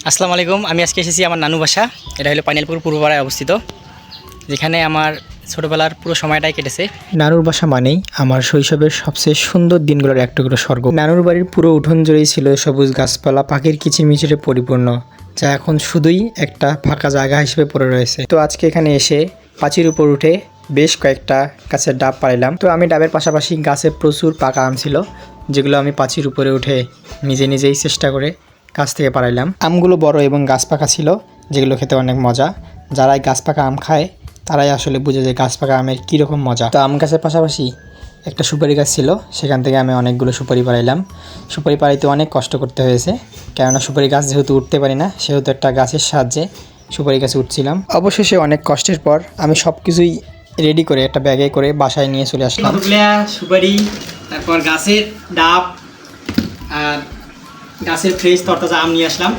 আসসালামু আলাইকুম। আমি আজকে এসেছি আমার নানু বাসা। এটা হলো পানিয়ালপুর পূর্বপাড়ায় অবস্থিত, যেখানে আমার ছোটোবেলার পুরো সময়টাই কেটেছে। নানুর বাসা মানেই আমার শৈশবের সবচেয়ে সুন্দর দিনগুলোর এক টুকরো স্বর্গ। নানুর বাড়ির পুরো উঠোন জুড়েই ছিল সবুজ গাছপালা, পাখির কিচিরমিচিরে পরিপূর্ণ, যা এখন শুধুই একটা ফাঁকা জায়গা হিসেবে পড়ে রয়েছে। তো আজকে এখানে এসে পাচির উপর উঠে বেশ কয়েকটা গাছের ডাব পাড়াইলাম। তো আমি ডাবের পাশাপাশি গাছে প্রচুর পাকা আম ছিল, যেগুলো আমি পাচির উপরে উঠে নিজেই চেষ্টা করে গাছ থেকে পাড়াইলাম। আমগুলো বড় এবং গাছ পাকা ছিল, যেগুলো খেতে অনেক মজা। যারা গাছ পাকা আম খায় তারাই আসলে বুঝে যে গাছ পাকা আমের কীরকম মজা। তো আম গাছের পাশাপাশি একটা সুপারি গাছ ছিল, সেখান থেকে আমি অনেকগুলো সুপারি পাড়াইলাম। সুপারি পাড়াইতে অনেক কষ্ট করতে হয়েছে, কেননা সুপারি গাছ যেহেতু উঠতে পারি না, সেহেতু একটা গাছের সাহায্যে সুপারি গাছে উঠছিলাম। অবশেষে অনেক কষ্টের পর আমি সব কিছুই রেডি করে একটা ব্যাগে করে বাসায় নিয়ে চলে আসলাম। সুপারি, তারপর গাছের ডাব আর গাছের ফ্রেশ তরতাজা আম নিয়ে আসলাম।